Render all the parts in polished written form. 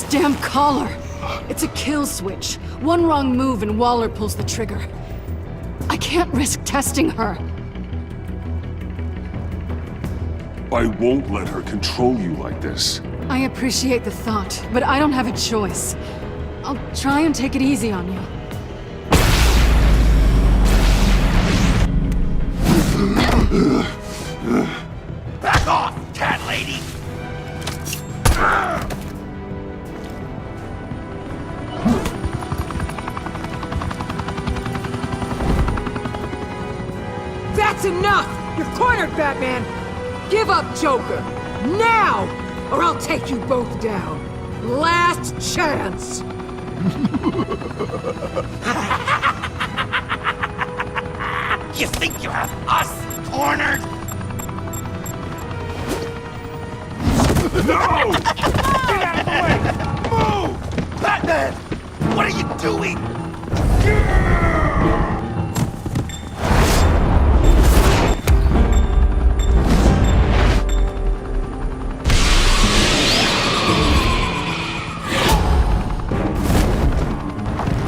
damn collar! It's a kill switch. One wrong move and Waller pulls the trigger. I can't risk testing her. I won't let her control you like this. I appreciate the thought, but I don't have a choice. I'll try and take it easy on you. Back off, cat lady! That's enough! You're cornered, Batman! Give up, Joker! Now! Or I'll take you both down! Last chance! You think you have us cornered? No! Get out of the way! Move! Batman! What are you doing?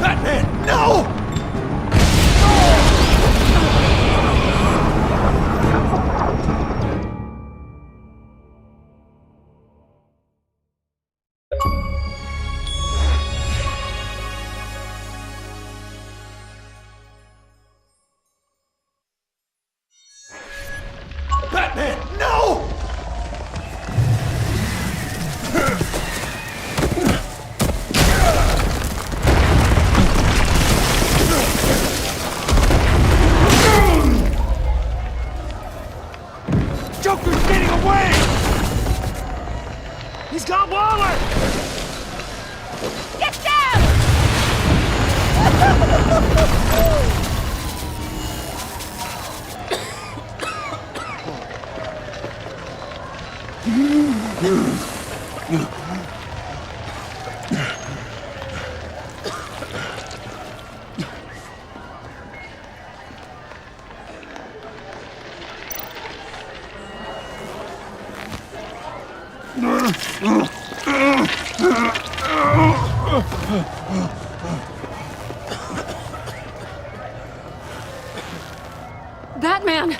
Batman, no! Batman, no! Joker's getting away! He's got Waller! Get down! Batman!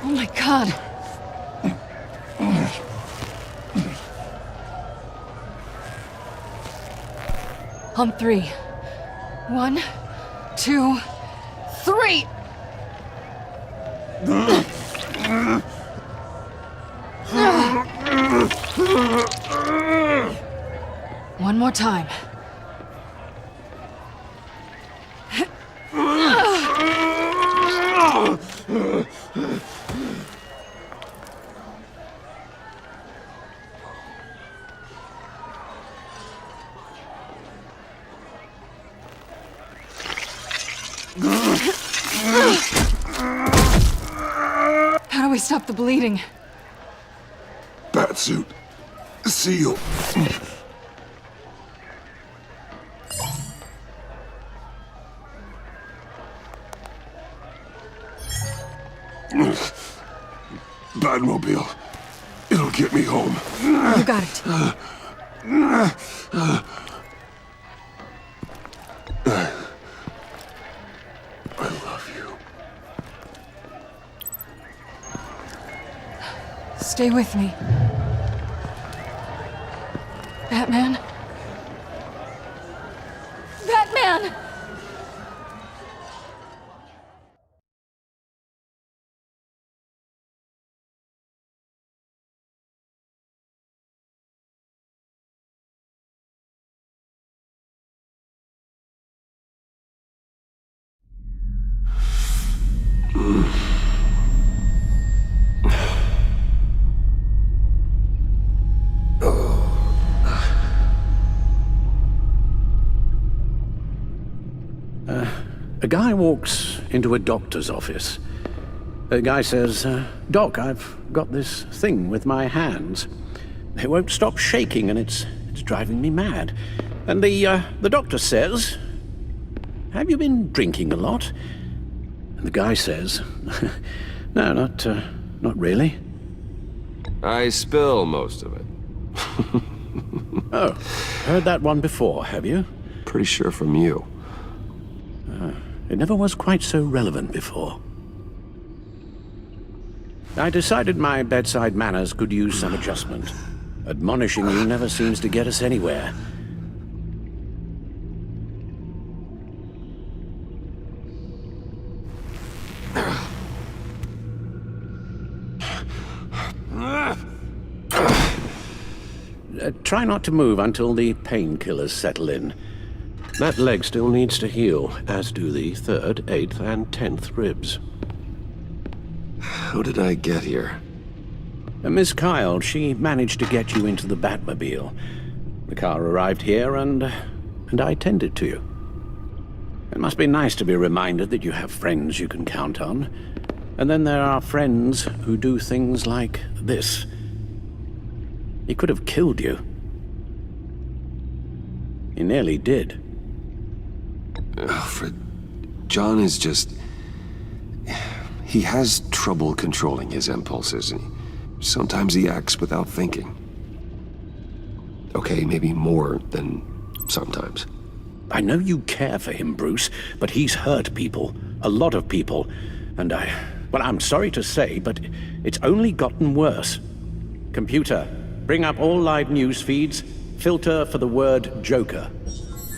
Oh my God. On three. 1, 2, 3! One more time. How do we stop the bleeding? Batsuit. Seal. Batmobile. It'll get me home. You got it. I love you. Stay with me. Batman? Batman! A guy walks into a doctor's office. The guy says, Doc, I've got this thing with my hands. They won't stop shaking and it's driving me mad. And the doctor says, have you been drinking a lot? And the guy says, no, not really. I spill most of it. Oh, heard that one before, have you? Pretty sure from you. It never was quite so relevant before. I decided my bedside manners could use some adjustment. Admonishing you never seems to get us anywhere. Try not to move until the painkillers settle in. That leg still needs to heal, as do the 3rd, 8th, and 10th ribs. How did I get here? Miss Kyle, she managed to get you into the Batmobile. The car arrived here, and I tended to you. It must be nice to be reminded that you have friends you can count on. And then there are friends who do things like this. He could have killed you. He nearly did. Alfred, John is just... He has trouble controlling his impulses, and sometimes he acts without thinking. Okay, maybe more than sometimes. I know you care for him, Bruce, but he's hurt people. A lot of people. And well, I'm sorry to say, but it's only gotten worse. Computer, bring up all live news feeds. Filter for the word Joker.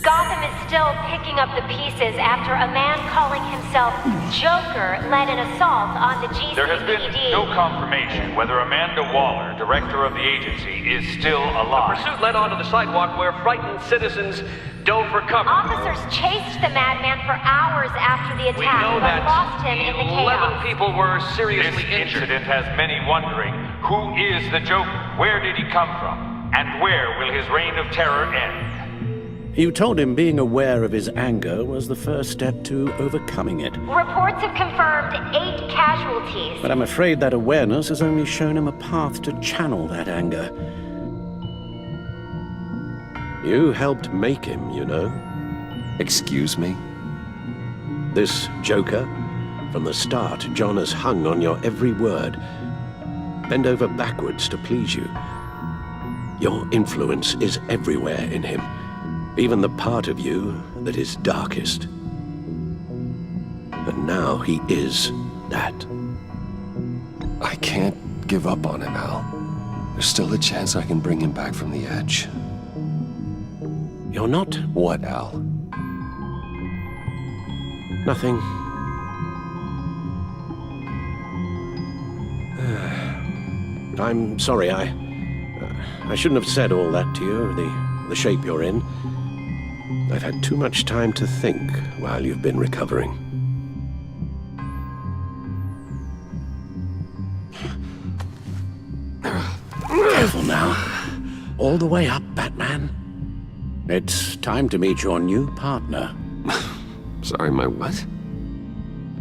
Gotham is still picking up the pieces after a man calling himself Joker led an assault on the GCPD. There has been no confirmation whether Amanda Waller, director of the agency, is still alive. The pursuit led onto the sidewalk where frightened citizens dove for cover. Officers chased the madman for hours after the We attack, know but that lost him in the 11 chaos. people were This seriously injured. incident has many wondering, who is the Joker? Where did he come from? And where will his reign of terror end? You told him being aware of his anger was the first step to overcoming it. Reports have confirmed 8 casualties. But I'm afraid that awareness has only shown him a path to channel that anger. You helped make him, you know. Excuse me? This Joker, from the start, John has hung on your every word. Bend over backwards to please you. Your influence is everywhere in him. Even the part of you that is darkest. And now he is that. I can't give up on him, Al. There's still a chance I can bring him back from the edge. You're not? What, Al? Nothing. I'm sorry, I shouldn't have said all that to you, the shape you're in. I've had too much time to think while you've been recovering. Careful now. All the way up, Batman. It's time to meet your new partner. Sorry, my what?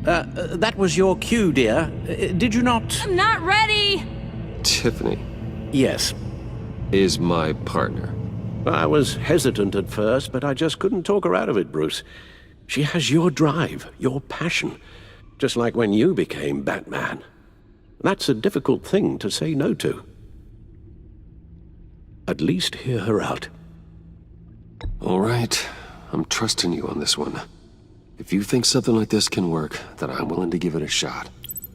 That was your cue, dear. Did you not? I'm not ready! Tiffany Yes. is my partner. I was hesitant at first, but I just couldn't talk her out of it, Bruce. She has your drive, your passion, just like when you became Batman. That's a difficult thing to say no to. At least hear her out. All right, I'm trusting you on this one. If you think something like this can work, then I'm willing to give it a shot.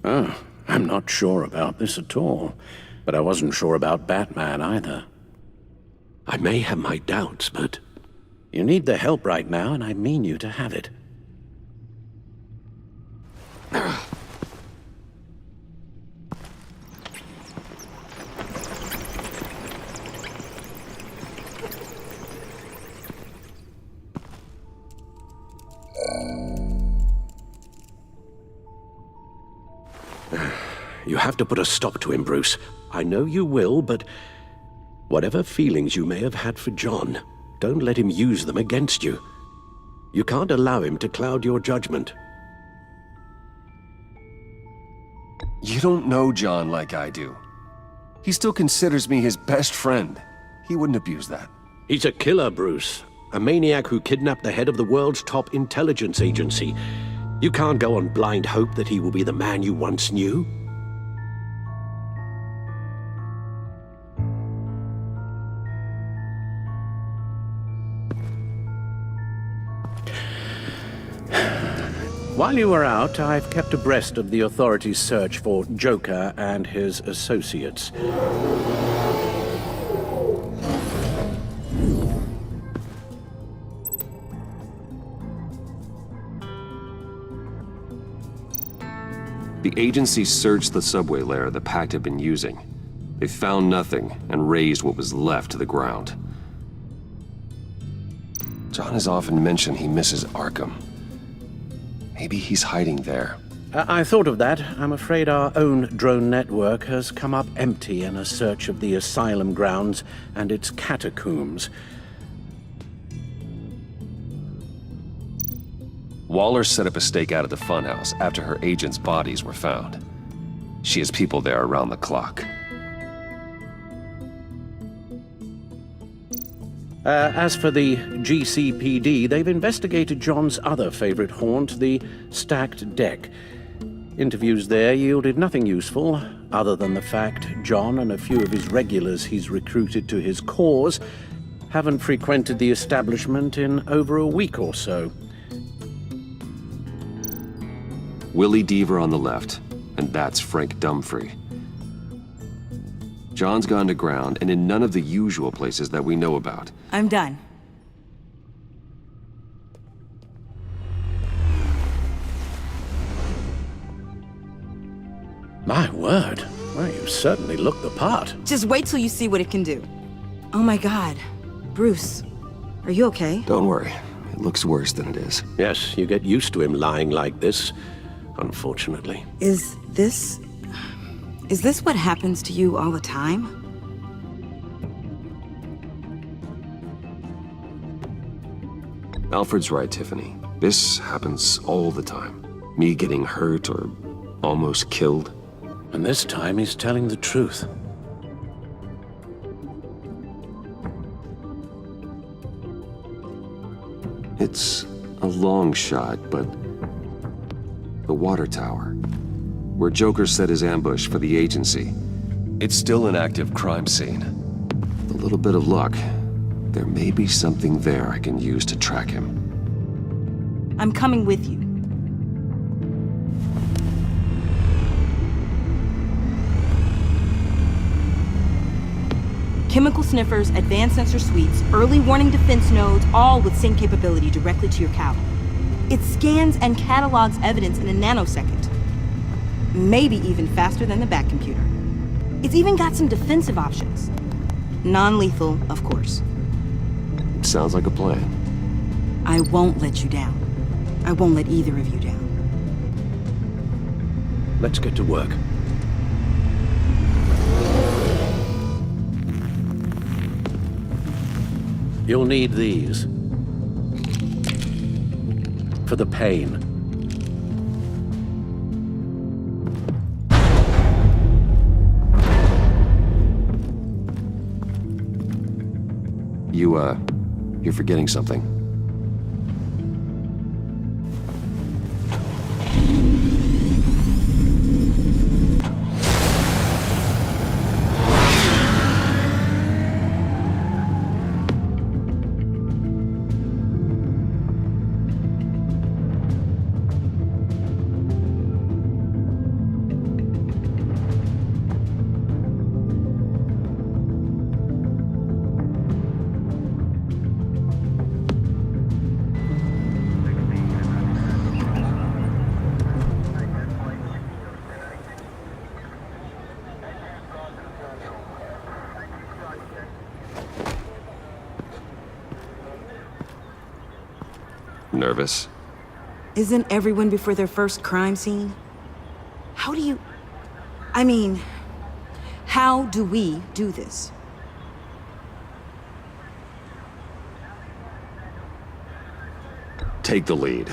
Oh, I'm not sure about this at all, but I wasn't sure about Batman either. I may have my doubts, but you need the help right now, and I mean you to have it. You have to put a stop to him, Bruce. I know you will, but whatever feelings you may have had for John, don't let him use them against you. You can't allow him to cloud your judgment. You don't know John like I do. He still considers me his best friend. He wouldn't abuse that. He's a killer, Bruce. A maniac who kidnapped the head of the world's top intelligence agency. You can't go on blind hope that he will be the man you once knew. While you were out, I've kept abreast of the authorities' search for Joker and his associates. The agency searched the subway layer the Pact had been using. They found nothing and razed what was left to the ground. John has often mentioned he misses Arkham. Maybe he's hiding there. I thought of that. I'm afraid our own drone network has come up empty in a search of the asylum grounds and its catacombs. Waller set up a stakeout at the funhouse after her agents' bodies were found. She has people there around the clock. As for the GCPD, they've investigated John's other favorite haunt, the stacked deck. Interviews there yielded nothing useful, other than the fact John and a few of his regulars he's recruited to his cause haven't frequented the establishment in over a week or so. Willie Deaver on the left, and that's Frank Dumfrey. John's gone to ground, and in none of the usual places that we know about. I'm done. My word. Well, you certainly look the part. Just wait till you see what it can do. Oh my God. Bruce, are you okay? Don't worry. It looks worse than it is. Yes, you get used to him lying like this, unfortunately. Is this what happens to you all the time? Alfred's right, Tiffany. This happens all the time. Me getting hurt or almost killed. And this time he's telling the truth. It's a long shot, but the water tower, where Joker set his ambush for the agency, it's still an active crime scene. With a little bit of luck, there may be something there I can use to track him. I'm coming with you. Chemical sniffers, advanced sensor suites, early warning defense nodes, all with sync capability directly to your caliber. It scans and catalogs evidence in a nanosecond. Maybe even faster than the Bat computer. It's even got some defensive options. Non-lethal, of course. It sounds like a plan. I won't let you down. I won't let either of you down. Let's get to work. You'll need these. For the pain. You're forgetting something. Nervous? Isn't everyone before their first crime scene? How do we do this? Take the lead.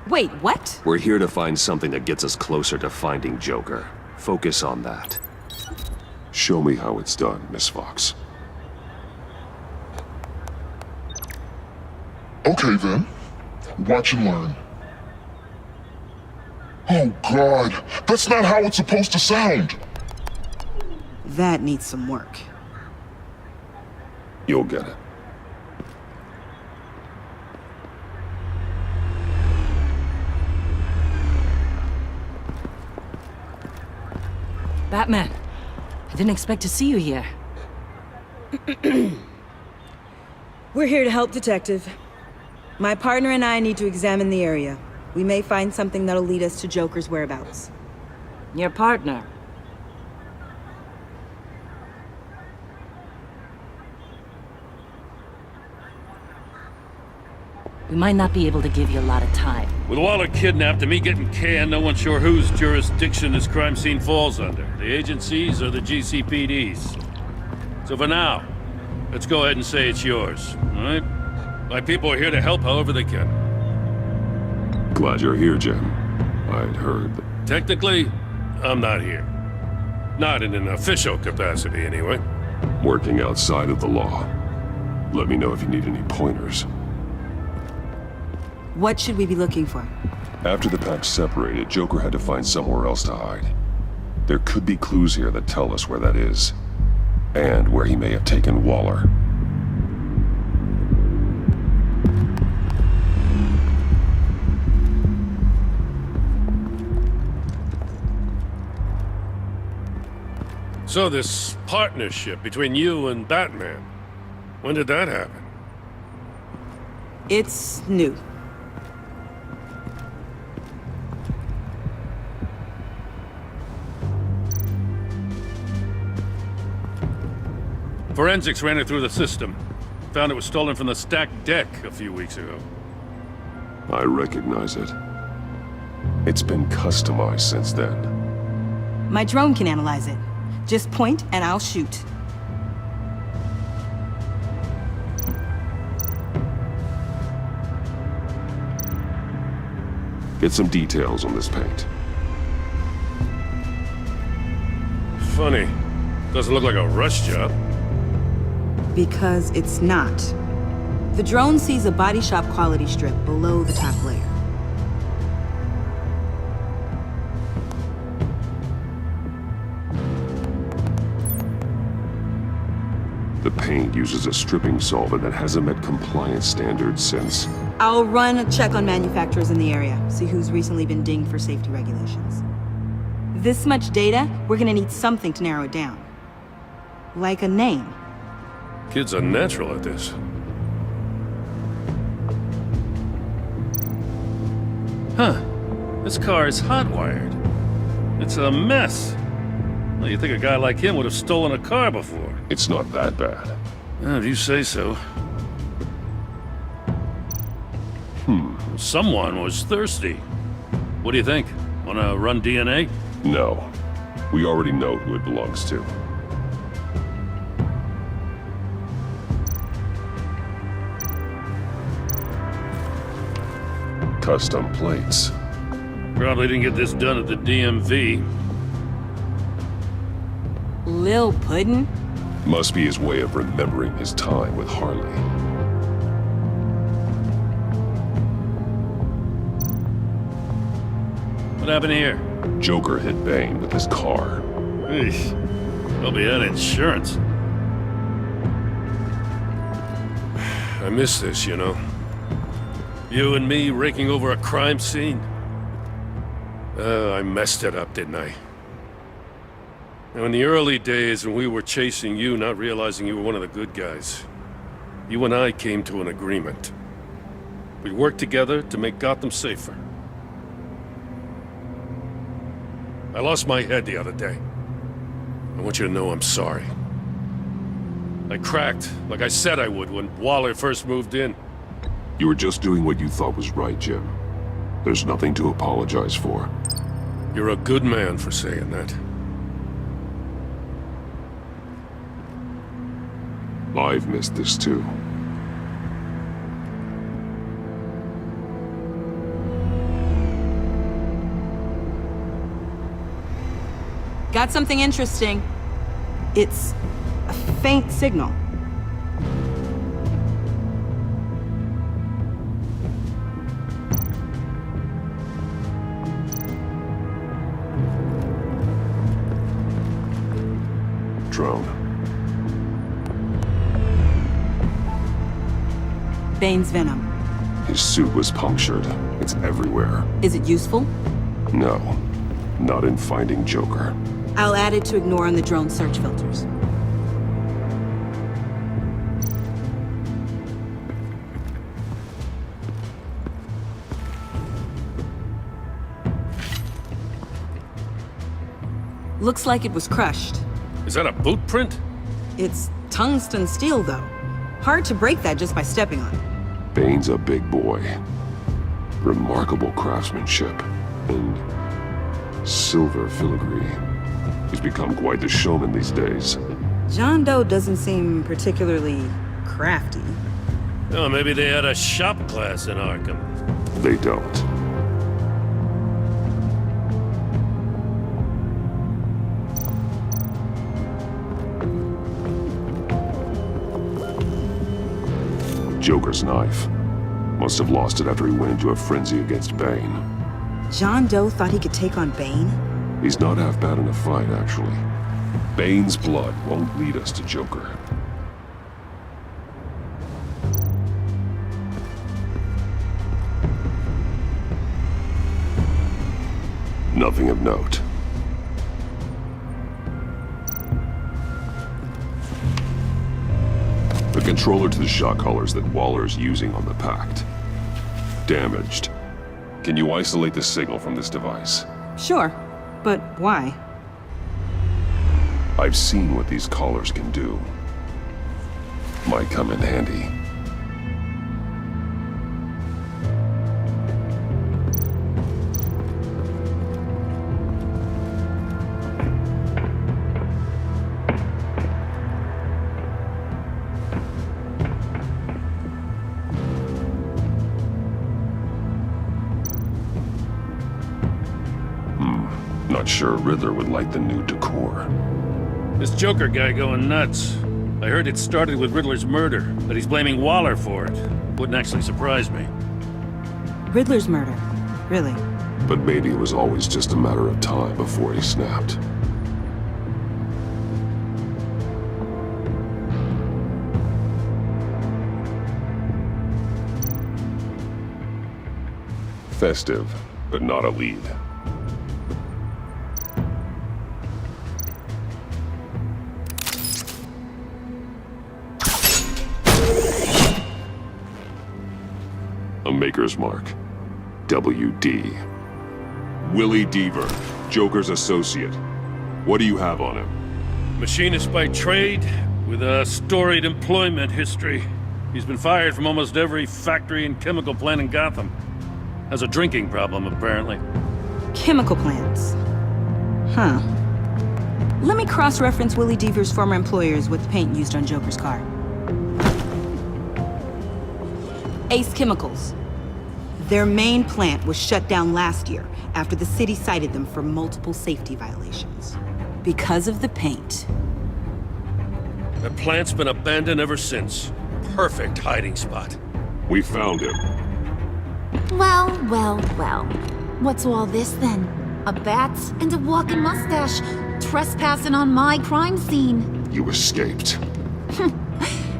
Wait, what? We're here to find something that gets us closer to finding Joker. Focus on that. Show me how it's done, Miss Fox. Okay then. Watch and learn. Oh God, that's not how it's supposed to sound! That needs some work. You'll get it. Batman, I didn't expect to see you here. We're here to help, Detective. My partner and I need to examine the area. We may find something that'll lead us to Joker's whereabouts. Your partner? We might not be able to give you a lot of time. With Waller kidnapped and me getting canned, no one's sure whose jurisdiction this crime scene falls under. The agencies or the GCPD's. So for now, let's go ahead and say it's yours, all right? My people are here to help however they can. Glad you're here, Jim. I'd heard that... Technically, I'm not here. Not in an official capacity, anyway. Working outside of the law. Let me know if you need any pointers. What should we be looking for? After the pack separated, Joker had to find somewhere else to hide. There could be clues here that tell us where that is. And where he may have taken Waller. So this partnership between you and Batman, when did that happen? It's new. Forensics ran it through the system. Found it was stolen from the stacked deck a few weeks ago. I recognize it. It's been customized since then. My drone can analyze it. Just point and I'll shoot. Get some details on this paint. Funny. Doesn't look like a rush job. Because it's not. The drone sees a body shop quality strip below the top layer. The paint uses a stripping solvent that hasn't met compliance standards since... I'll run a check on manufacturers in the area, see who's recently been dinged for safety regulations. This much data, we're gonna need something to narrow it down. Like a name. Kid's a natural at this. Huh. This car is hot-wired. It's a mess. Well, you'd think a guy like him would have stolen a car before. It's not that bad. If you say so. Someone was thirsty. What do you think? Wanna run DNA? No. We already know who it belongs to. Custom plates. Probably didn't get this done at the DMV. Lil Puddin'? Must be his way of remembering his time with Harley. What happened here? Joker hit Bane with his car. Eesh. Hope he had insurance. I miss this, you know. You and me raking over a crime scene. I messed it up, didn't I? Now, in the early days when we were chasing you, not realizing you were one of the good guys, you and I came to an agreement. We worked together to make Gotham safer. I lost my head the other day. I want you to know I'm sorry. I cracked, like I said I would when Waller first moved in. You were just doing what you thought was right, Jim. There's nothing to apologize for. You're a good man for saying that. I've missed this too. Got something interesting. It's a faint signal. Drone. Bane's venom. His suit was punctured. It's everywhere. Is it useful? No. Not in finding Joker. I'll add it to ignore on the drone search filters. Looks like it was crushed. Is that a boot print? It's tungsten steel, though. Hard to break that just by stepping on it. Bane's a big boy. Remarkable craftsmanship. And silver filigree. He's become quite the showman these days. John Doe doesn't seem particularly crafty. Oh, maybe they had a shop class in Arkham. They don't. Joker's knife. Must have lost it after he went into a frenzy against Bane. John Doe thought he could take on Bane? He's not half bad in a fight, actually. Bane's blood won't lead us to Joker. Nothing of note. The controller to the shot collars that Waller's using on the Pact. Damaged. Can you isolate the signal from this device? Sure, but why? I've seen what these collars can do. Might come in handy. Not sure Riddler would like the new decor. This Joker guy going nuts. I heard it started with Riddler's murder, but he's blaming Waller for it. Wouldn't actually surprise me. Riddler's murder? Really? But maybe it was always just a matter of time before he snapped. Festive, but not a lead. A Maker's Mark. WD. Willie Deaver, Joker's associate. What do you have on him? Machinist by trade, with a storied employment history. He's been fired from almost every factory and chemical plant in Gotham. Has a drinking problem, apparently. Chemical plants. Huh. Let me cross-reference Willie Deaver's former employers with the paint used on Joker's car. Ace Chemicals. Their main plant was shut down last year after the city cited them for multiple safety violations. Because of the paint. The plant's been abandoned ever since. Perfect hiding spot. We found him. Well. What's all this then? A bat and a walking mustache, trespassing on my crime scene. You escaped.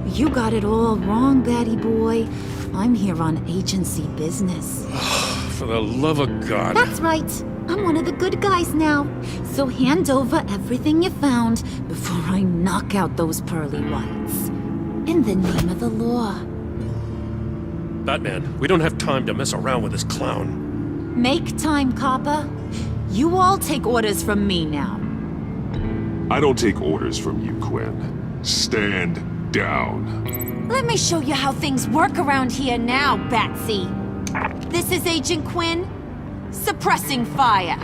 You got it all wrong, Batty boy. I'm here on agency business. For the love of God. That's right. I'm one of the good guys now. So hand over everything you found before I knock out those pearly whites. In the name of the law. Batman, we don't have time to mess around with this clown. Make time, copper. You all take orders from me now. I don't take orders from you, Quinn. Stand down. Let me show you how things work around here now, Batsy. This is Agent Quinn, suppressing fire.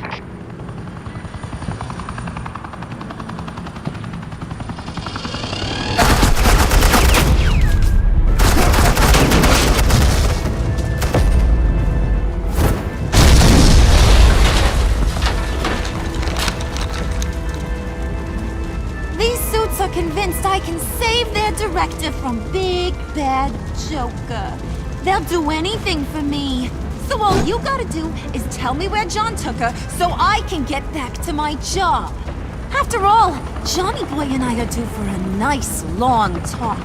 These suits are convinced I can save their director from Big Bad Joker. They'll do anything for me. So all you gotta do is tell me where John took her so I can get back to my job. After all, Johnny Boy and I are due for a nice long talk.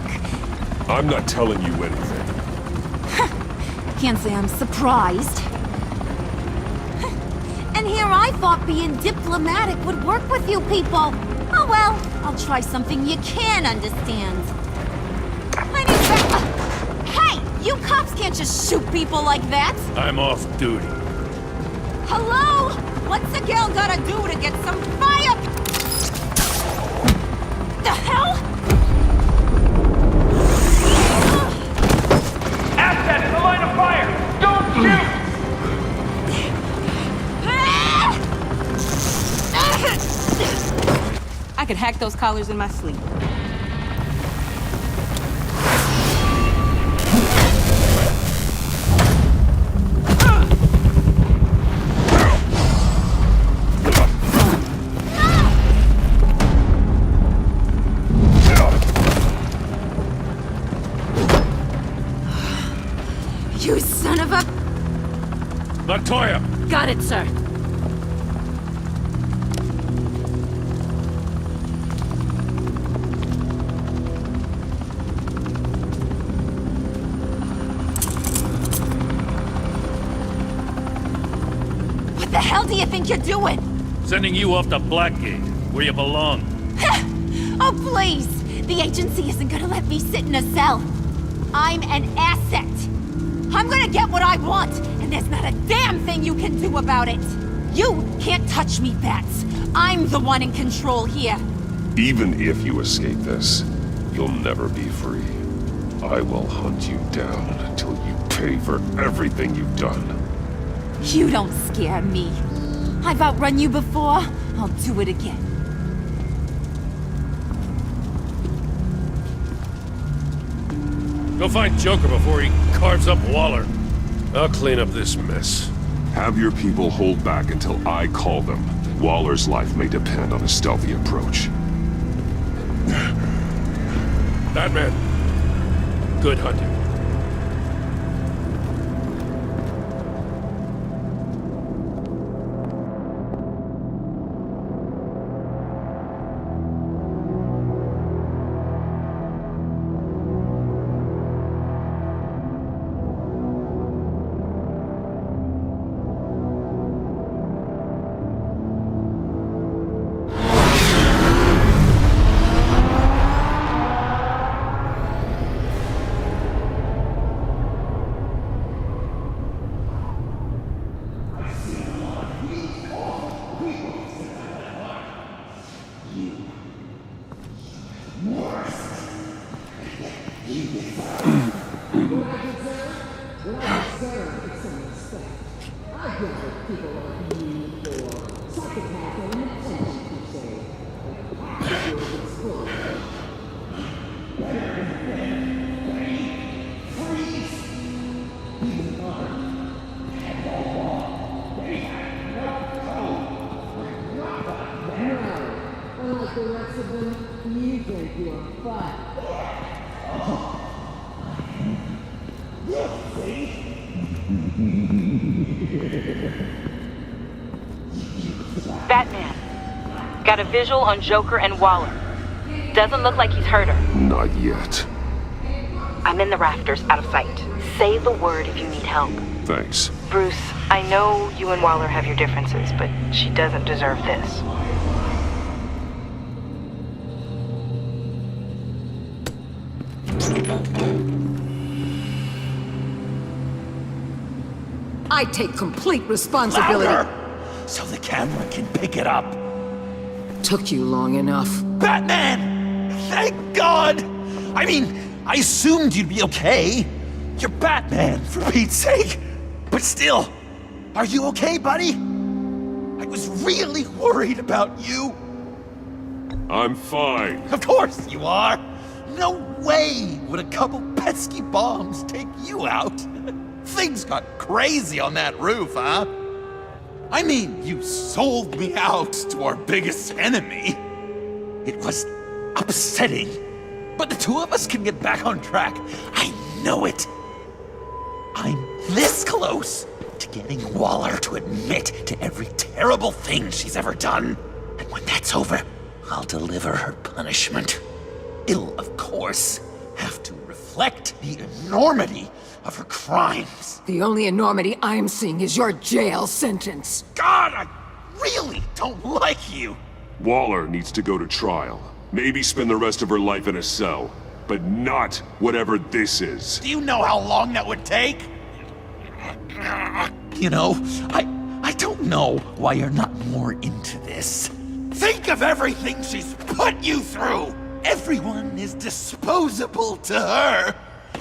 I'm not telling you anything. Can't say I'm surprised. And here I thought being diplomatic would work with you people. Oh well, I'll try something you can understand. I need that. Hey, you cops can't just shoot people like that. I'm off duty. Hello? What's a girl gotta do to get some fire? The hell? Asset in the line of fire! Don't shoot! I could hack those collars in my sleep. You son of a... Latoya! Got it, sir. What the hell do you think you're doing? Sending you off to Blackgate, where you belong. Oh, please! The agency isn't gonna let me sit in a cell. I'm an asset. I'm gonna get what I want, and there's not a damn thing you can do about it. You can't touch me, Bats. I'm the one in control here. Even if you escape this, you'll never be free. I will hunt you down until you pay for everything you've done. You don't scare me. I've outrun you before. I'll do it again. Go find Joker before he carves up Waller. I'll clean up this mess. Have your people hold back until I call them. Waller's life may depend on a stealthy approach. Batman, good hunting. Batman. Got a visual on Joker and Waller. Doesn't look like he's hurt her. Not yet. I'm in the rafters, out of sight. Say the word if you need help. Thanks. Bruce, I know you and Waller have your differences, but she doesn't deserve this. I take complete responsibility. Louder! So the camera can pick it up. Took you long enough. Batman! Thank God! I mean, I assumed you'd be okay. You're Batman, for Pete's sake. But still, are you okay, buddy? I was really worried about you. I'm fine. Of course you are. No way would a couple pesky bombs take you out. Things got crazy on that roof, huh? I mean, you sold me out to our biggest enemy. It was upsetting, but the two of us can get back on track. I know it. I'm this close to getting Waller to admit to every terrible thing she's ever done. And when that's over, I'll deliver her punishment. It'll, of course, have to reflect the enormity of her crimes. The only enormity I'm seeing is your jail sentence. God, really don't like you. Waller needs to go to trial. Maybe spend the rest of her life in a cell. But not whatever this is. Do you know how long that would take? You know, I don't know why you're not more into this. Think of everything she's put you through! Everyone is disposable to her.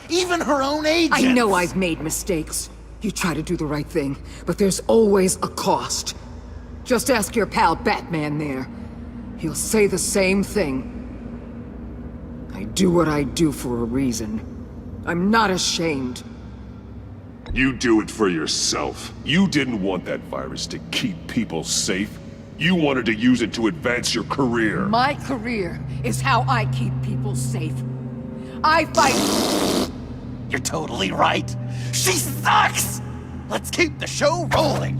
Even her own agents. I know I've made mistakes. You try to do the right thing, but there's always a cost. Just ask your pal Batman there. He'll say the same thing. I do what I do for a reason. I'm not ashamed. You do it for yourself. You didn't want that virus to keep people safe. You wanted to use it to advance your career. My career is how I keep people safe. I fight... You're totally right. She sucks! Let's keep the show rolling.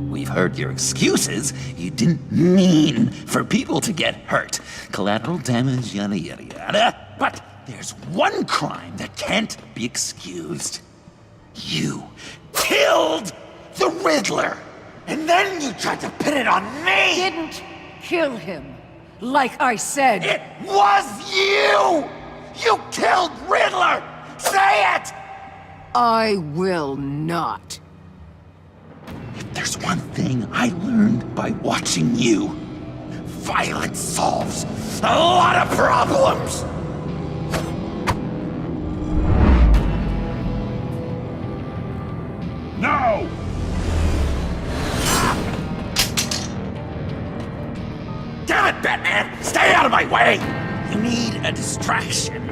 We've heard your excuses. You didn't mean for people to get hurt. Collateral damage, yada yada yada. But there's one crime that can't be excused. You killed the Riddler! And then you tried to pin it on me! Didn't kill him, like I said. It was you! You killed Riddler! Say it! I will not. If there's one thing I learned by watching you, violence solves a lot of problems! No! Damn it, Batman! Stay out of my way! You need a distraction.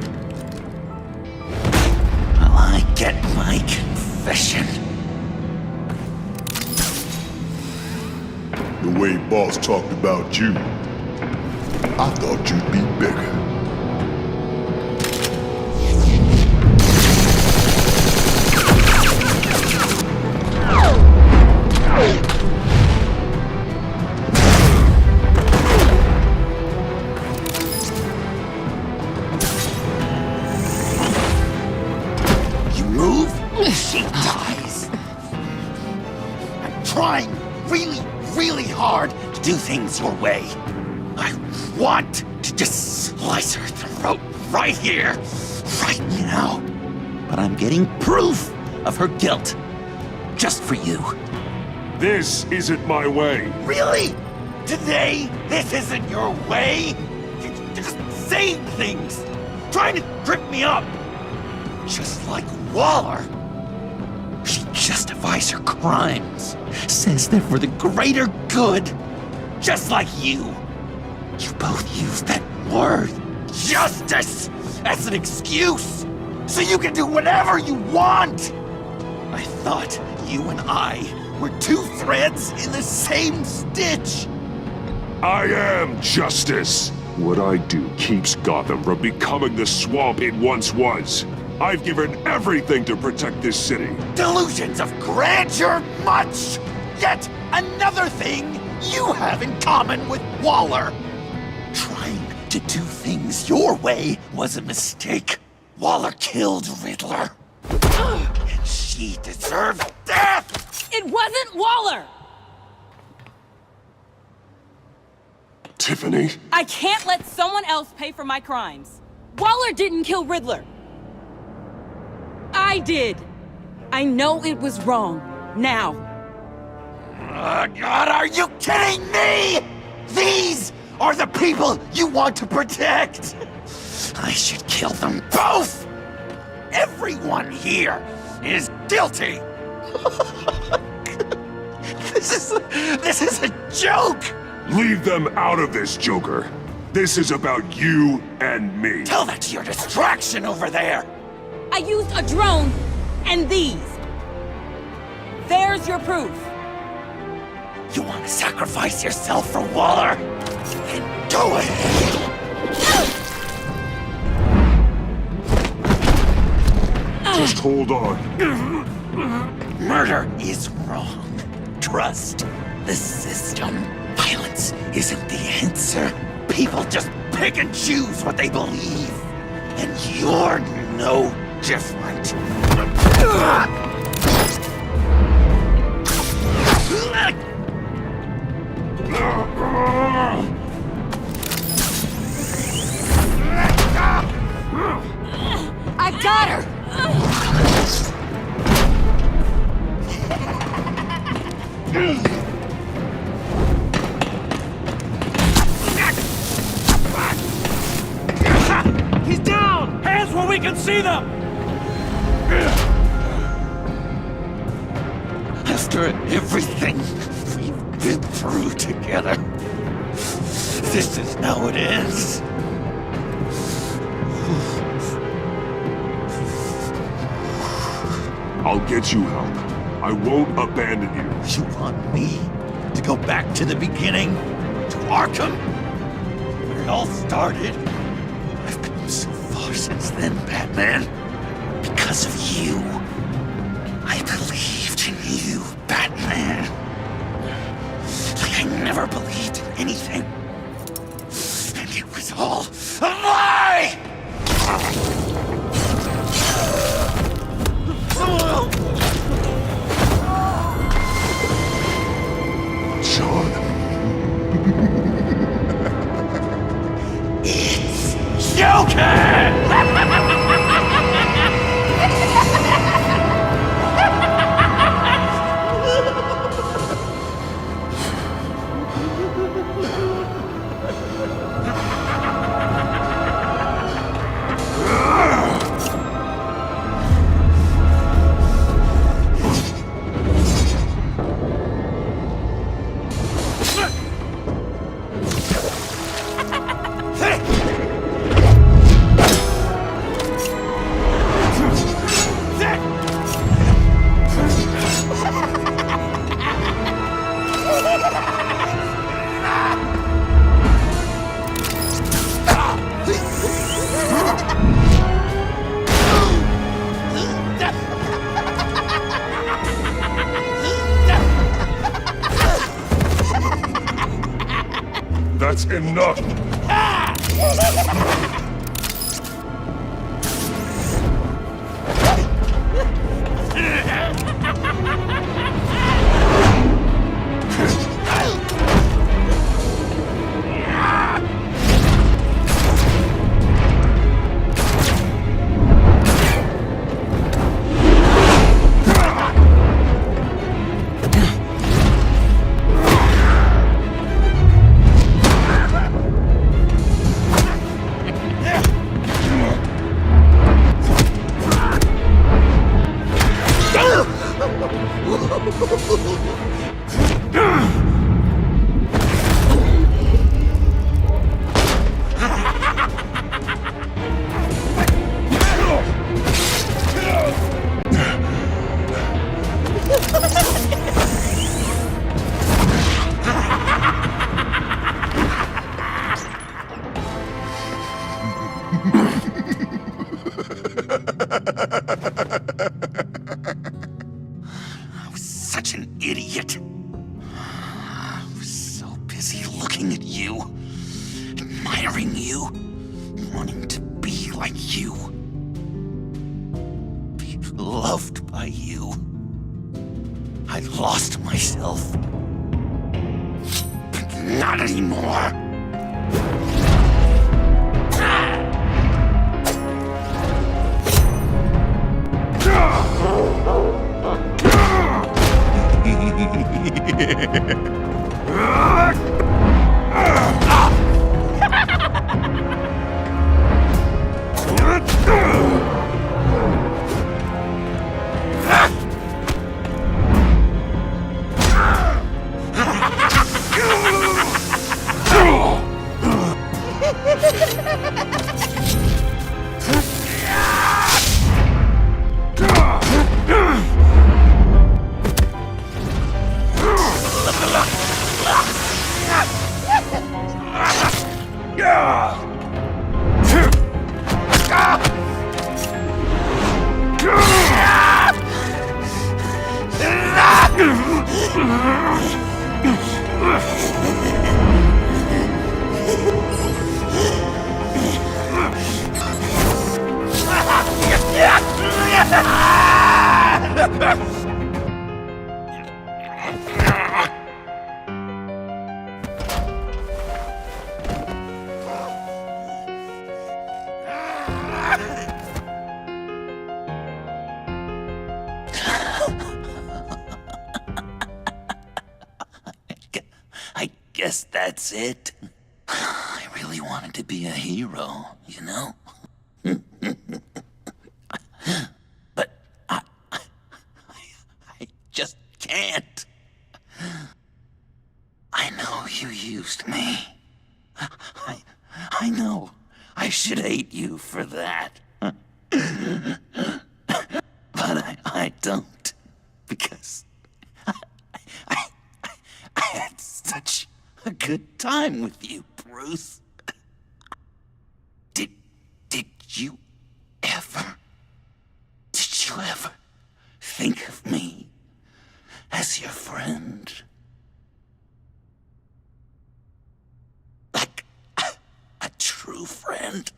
While I get my confession. The way Boss talked about you, I thought you'd be bigger. You move, she dies. I'm trying really hard to do things your way. I want to just slice her throat right here, right now. But I'm getting proof of her guilt, just for you. This isn't my way. Really? Today, this isn't your way? You're just saying things, trying to trip me up. Just like Waller. She justifies her crimes, says they're for the greater good, just like you. You both use that word, justice, as an excuse, so you can do whatever you want. I thought you and I were two threads in the same stitch. I am justice. What I do keeps Gotham from becoming the swamp it once was. I've given everything to protect this city. Delusions of grandeur much! Yet another thing you have in common with Waller. Trying to do things your way was a mistake. Waller killed Riddler. And she deserved death! It wasn't Waller! Tiffany? I can't let someone else pay for my crimes. Waller didn't kill Riddler. I did. I know it was wrong. Now. God, are you kidding me? These are the people you want to protect. I should kill them both. Everyone here is guilty. This is a joke. Leave them out of this, Joker. This is about you and me. Tell that to your distraction over there. I used a drone and these. There's your proof. You want to sacrifice yourself for Waller? Then go ahead. Just hold on. Murder is wrong. Trust the system. Violence isn't the answer. People just pick and choose what they believe. And you're no different. I got her! He's down! Hands where we can see them! After everything we've been through together, this is how it ends. I'll get you help. I won't abandon you. You want me to go back to the beginning? To Arkham? Where it all started? I've come so far since then, Batman. Because of you. I believed in you, Batman. Like I never believed in anything. And it was all a lie! Sean. It's Joker! That's enough! I was such an idiot. I was so busy looking at you, admiring you, wanting to be like you, be loved by you. I lost myself. But not anymore. guess that's it. I really wanted to be a hero, you know? But I just can't. I know you used me. I know I should hate you for that. But I don't. Because I had such a good time with you, Bruce. Did you ever think of me as your friend? Like a true friend?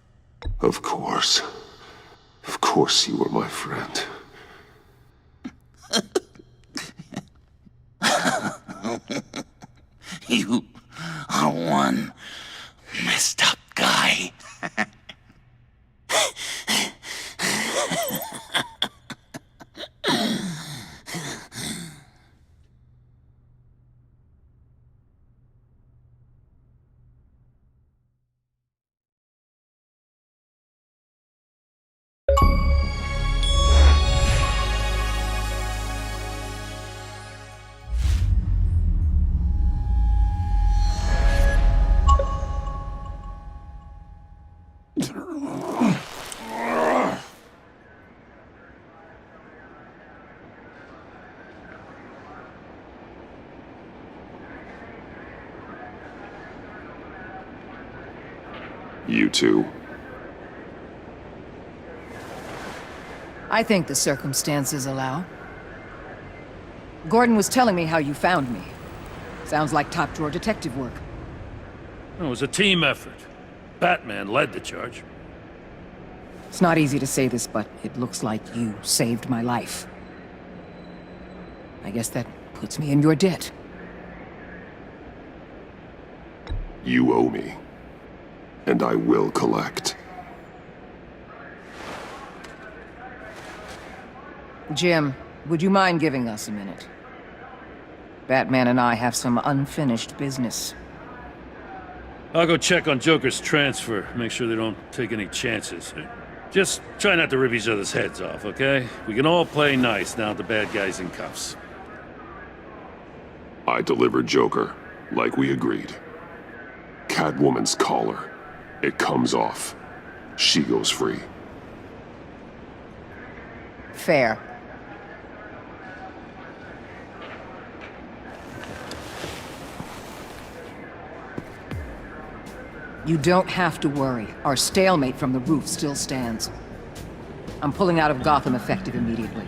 Of course. Of course you were my friend. You are one messed up guy. You two. I think the circumstances allow. Gordon was telling me how you found me. Sounds like top-drawer detective work. It was a team effort. Batman led the charge. It's not easy to say this, but it looks like you saved my life. I guess that puts me in your debt. You owe me. And I will collect. Jim, would you mind giving us a minute? Batman and I have some unfinished business. I'll go check on Joker's transfer, make sure they don't take any chances. Just try not to rip each other's heads off, okay? We can all play nice now that the bad guy's in cuffs. I delivered Joker, like we agreed. Catwoman's collar. It comes off. She goes free. Fair. You don't have to worry. Our stalemate from the roof still stands. I'm pulling out of Gotham effective immediately.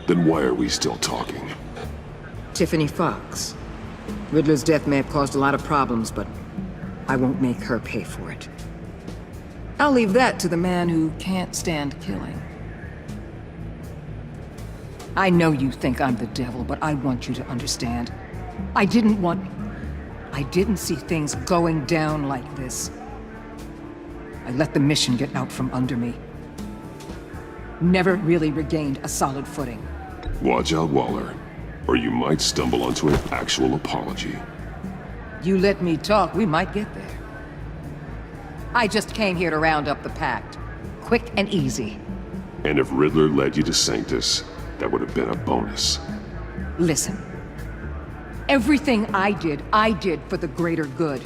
Then why are we still talking? Tiffany Fox. Riddler's death may have caused a lot of problems, but I won't make her pay for it. I'll leave that to the man who can't stand killing. I know you think I'm the devil, but I want you to understand. I didn't see things going down like this. I let the mission get out from under me. Never really regained a solid footing. Watch out, Waller, or you might stumble onto an actual apology. You let me talk, we might get there. I just came here to round up the pact. Quick and easy. And if Riddler led you to Sanctus, that would have been a bonus. Listen. Everything I did for the greater good.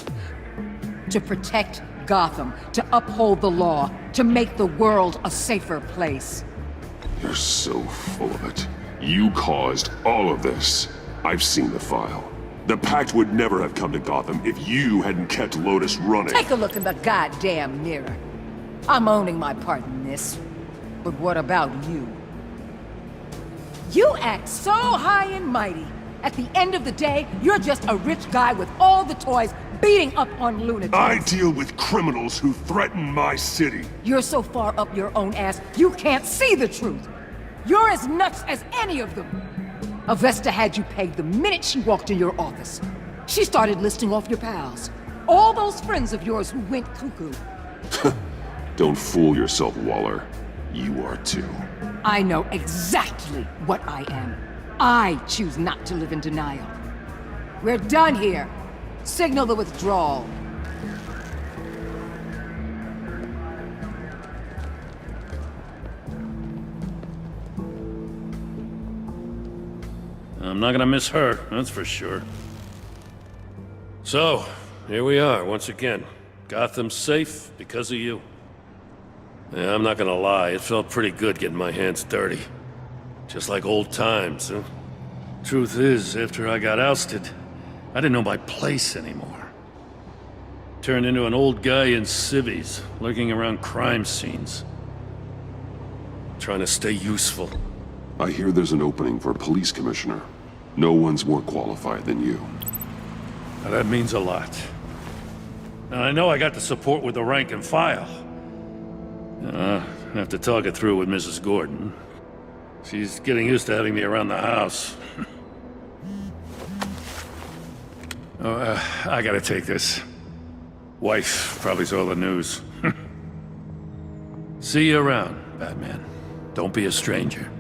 To protect Gotham, to uphold the law, to make the world a safer place. You're so full of it. You caused all of this. I've seen the file. The Pact would never have come to Gotham if you hadn't kept Lotus running. Take a look in the goddamn mirror. I'm owning my part in this. But what about you? You act so high and mighty. At the end of the day, you're just a rich guy with all the toys beating up on lunatics. I deal with criminals who threaten my city. You're so far up your own ass, you can't see the truth. You're as nuts as any of them. Avesta had you pegged the minute she walked in your office. She started listing off your pals. All those friends of yours who went cuckoo. Don't fool yourself, Waller. You are too. I know exactly what I am. I choose not to live in denial. We're done here. Signal the withdrawal. I'm not gonna miss her, that's for sure. So, here we are, once again. Gotham's safe because of you. Yeah, I'm not gonna lie, it felt pretty good getting my hands dirty. Just like old times, huh? Truth is, after I got ousted, I didn't know my place anymore. Turned into an old guy in civvies, lurking around crime scenes. Trying to stay useful. I hear there's an opening for police commissioner. No one's more qualified than you. Now, that means a lot. And I know I got the support with the rank and file. I have to talk it through with Mrs. Gordon. She's getting used to having me around the house. I gotta take this. Wife probably saw the news. See you around, Batman. Don't be a stranger.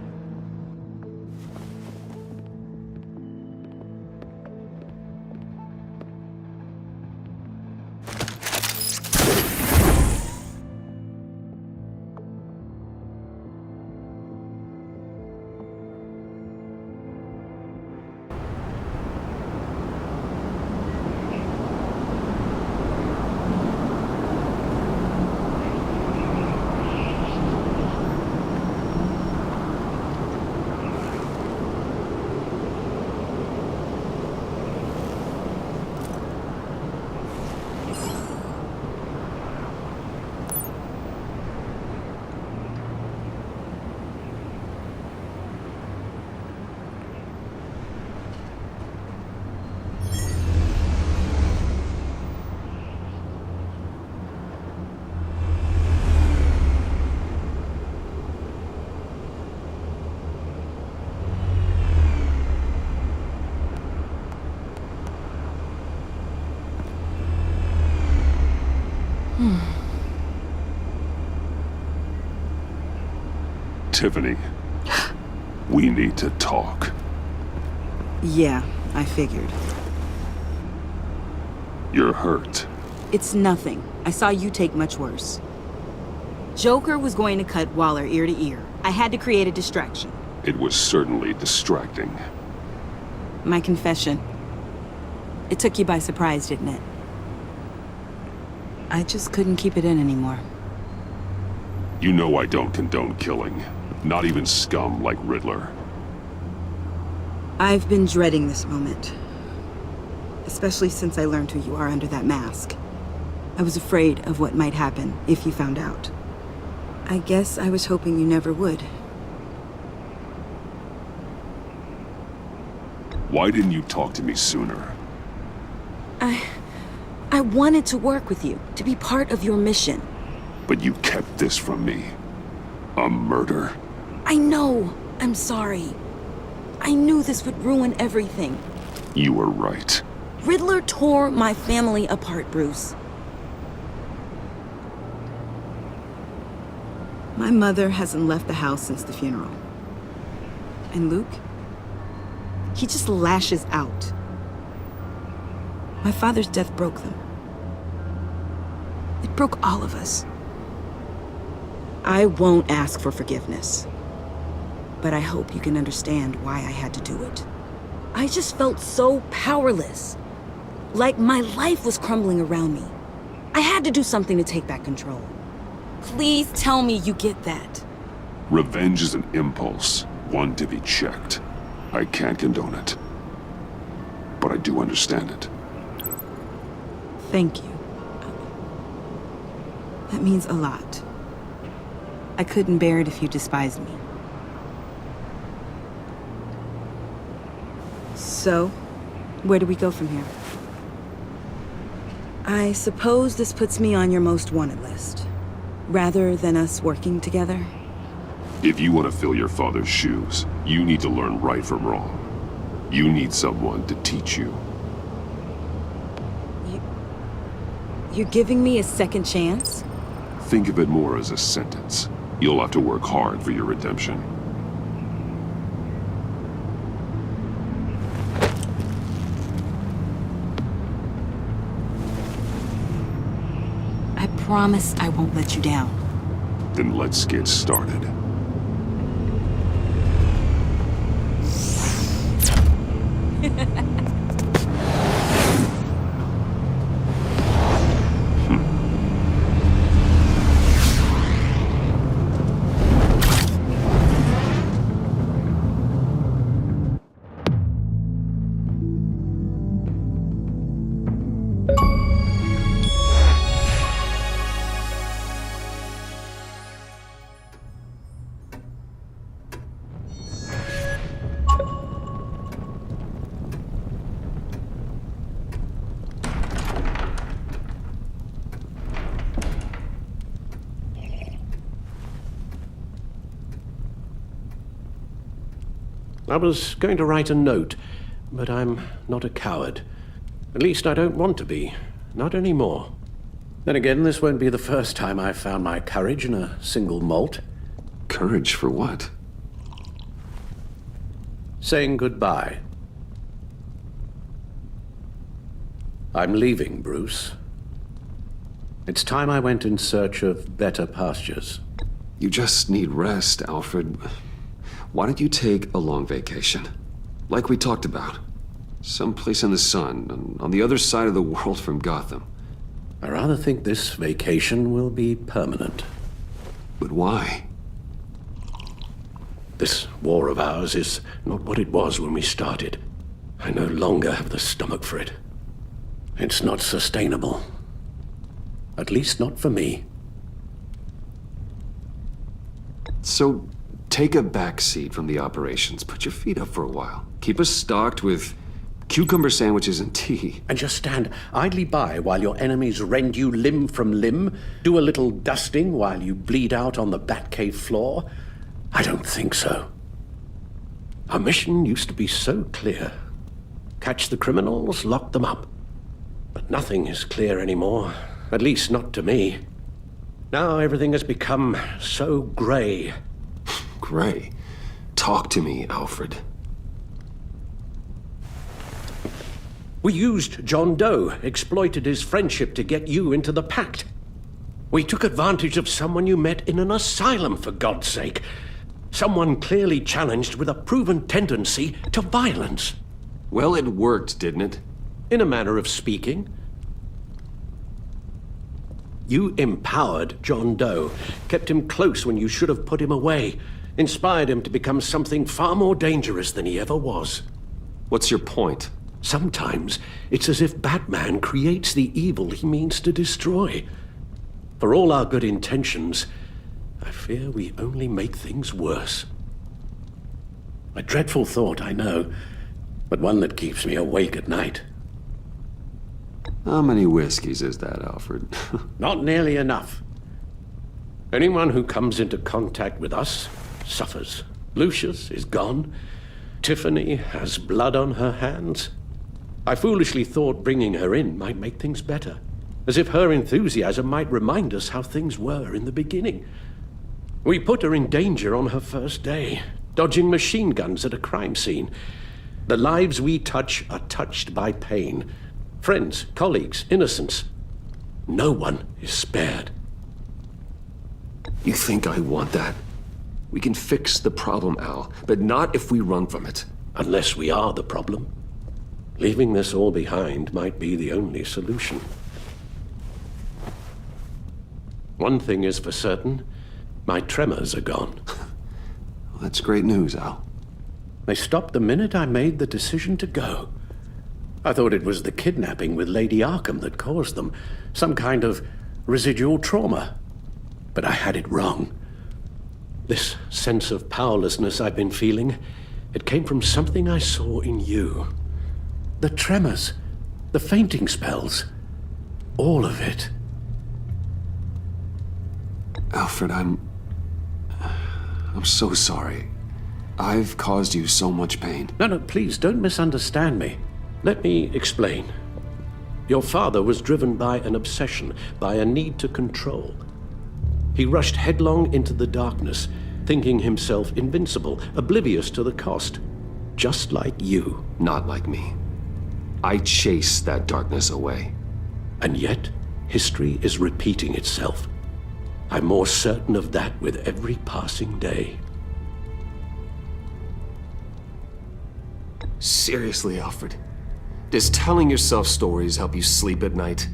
Tiffany, we need to talk. Yeah, I figured. You're hurt. It's nothing. I saw you take much worse. Joker was going to cut Waller ear to ear. I had to create a distraction. It was certainly distracting. My confession. It took you by surprise, didn't it? I just couldn't keep it in anymore. You know I don't condone killing. Not even scum like Riddler. I've been dreading this moment. Especially since I learned who you are under that mask. I was afraid of what might happen if you found out. I guess I was hoping you never would. Why didn't you talk to me sooner? I wanted to work with you, to be part of your mission. But you kept this from me. A murder? I know. I'm sorry. I knew this would ruin everything. You were right. Riddler tore my family apart, Bruce. My mother hasn't left the house since the funeral. And Luke? He just lashes out. My father's death broke them. It broke all of us. I won't ask for forgiveness. But I hope you can understand why I had to do it. I just felt so powerless. Like my life was crumbling around me. I had to do something to take back control. Please tell me you get that. Revenge is an impulse, one to be checked. I can't condone it. But I do understand it. Thank you. That means a lot. I couldn't bear it if you despised me. So, where do we go from here? I suppose this puts me on your most wanted list, rather than us working together. If you want to fill your father's shoes, you need to learn right from wrong. You need someone to teach you. You're giving me a second chance? Think of it more as a sentence. You'll have to work hard for your redemption. promise I won't let you down. Then let's get started. I was going to write a note, but I'm not a coward. At least I don't want to be. Not anymore. Then again, this won't be the first time I've found my courage in a single malt. Courage for what? Saying goodbye. I'm leaving, Bruce. It's time I went in search of better pastures. You just need rest, Alfred. Why don't you take a long vacation? Like we talked about. Someplace in the sun, on the other side of the world from Gotham. I rather think this vacation will be permanent. But why? This war of ours is not what it was when we started. I no longer have the stomach for it. It's not sustainable. At least not for me. So, take a back seat from the operations. Put your feet up for a while. Keep us stocked with cucumber sandwiches and tea. And just stand idly by while your enemies rend you limb from limb? Do a little dusting while you bleed out on the Batcave floor? I don't think so. Our mission used to be so clear. Catch the criminals, lock them up. But nothing is clear anymore. At least not to me. Now everything has become so gray. Gray? Talk to me, Alfred. We used John Doe, exploited his friendship to get you into the pact. We took advantage of someone you met in an asylum, for God's sake. Someone clearly challenged with a proven tendency to violence. Well, it worked, didn't it? In a manner of speaking. You empowered John Doe, kept him close when you should have put him away, inspired him to become something far more dangerous than he ever was. What's your point? Sometimes it's as if Batman creates the evil he means to destroy. For all our good intentions, I fear we only make things worse. A dreadful thought, I know, but one that keeps me awake at night. How many whiskeys is that, Alfred? Not nearly enough. Anyone who comes into contact with us suffers. Lucius is gone. Tiffany has blood on her hands. I foolishly thought bringing her in might make things better, as if her enthusiasm might remind us how things were in the beginning. We put her in danger on her first day, dodging machine guns at a crime scene. The lives we touch are touched by pain. Friends, colleagues, innocents. No one is spared. You think I want that? We can fix the problem, Al, but not if we run from it. Unless we are the problem. Leaving this all behind might be the only solution. One thing is for certain, my tremors are gone. Well, that's great news, Al. They stopped the minute I made the decision to go. I thought it was the kidnapping with Lady Arkham that caused them, some kind of residual trauma. But I had it wrong. This sense of powerlessness I've been feeling, it came from something I saw in you. The tremors, the fainting spells, all of it. Alfred, I'm so sorry. I've caused you so much pain. No, please don't misunderstand me. Let me explain. Your father was driven by an obsession, by a need to control. He rushed headlong into the darkness, thinking himself invincible, oblivious to the cost. Just like you. Not like me. I chased that darkness away. And yet, history is repeating itself. I'm more certain of that with every passing day. Seriously, Alfred. Does telling yourself stories help you sleep at night?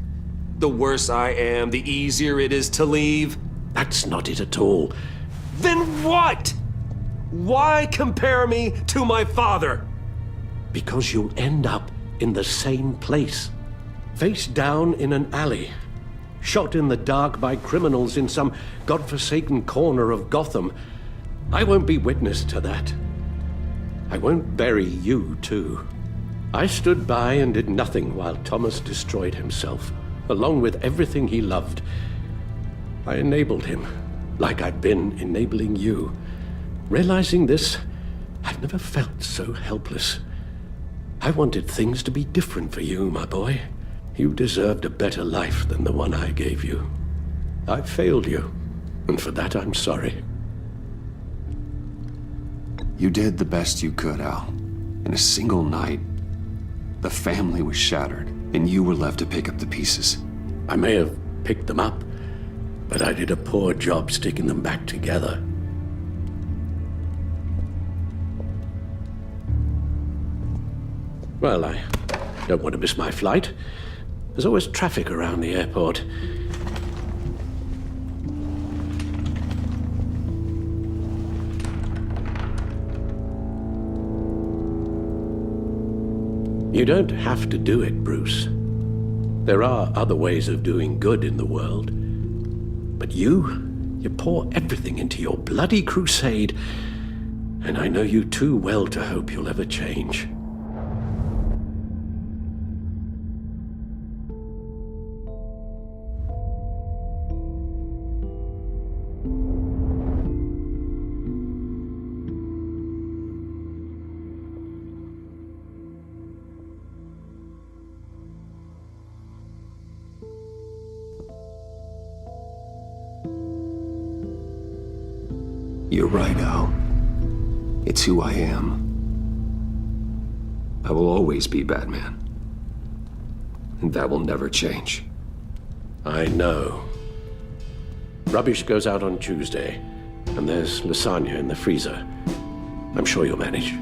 The worse I am, the easier it is to leave? That's not it at all. Then what? Why compare me to my father? Because you'll end up in the same place. Face down in an alley. Shot in the dark by criminals in some godforsaken corner of Gotham. I won't be witness to that. I won't bury you, too. I stood by and did nothing while Thomas destroyed himself, along with everything he loved. I enabled him, like I'd been enabling you. Realizing this, I've never felt so helpless. I wanted things to be different for you, my boy. You deserved a better life than the one I gave you. I failed you, and for that I'm sorry. You did the best you could, Al. In a single night, the family was shattered, and you were left to pick up the pieces. I may have picked them up, but I did a poor job sticking them back together. Well, I don't want to miss my flight. There's always traffic around the airport. You don't have to do it, Bruce. There are other ways of doing good in the world. But you pour everything into your bloody crusade, and I know you too well to hope you'll ever change. You're right, Al. It's who I am. I will always be Batman. And that will never change. I know. Rubbish goes out on Tuesday, and there's lasagna in the freezer. I'm sure you'll manage.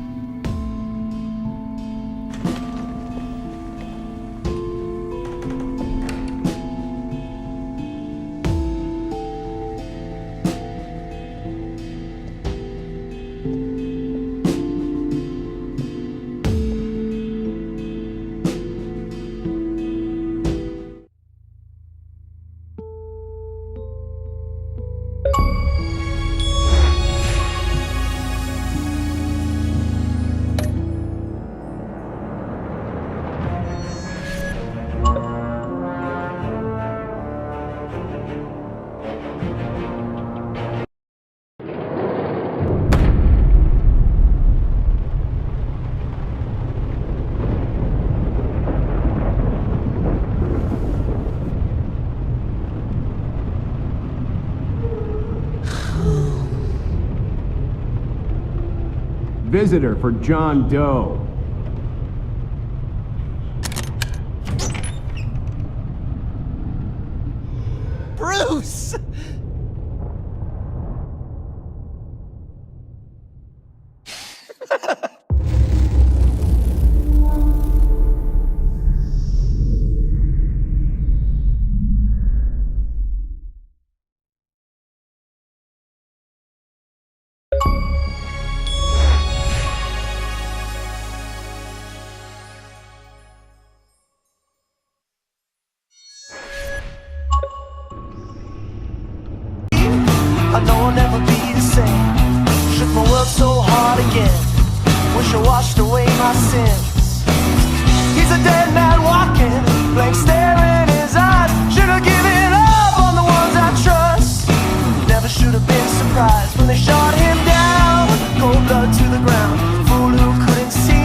Visitor for John Doe. Bruce! I know I'll never be the same. Shook my world so hard again. Wish I washed away my sins. He's a dead man walking, blank stare in his eyes. Should have given up on the ones I trust. Never should have been surprised when they shot him down. Cold blood to the ground.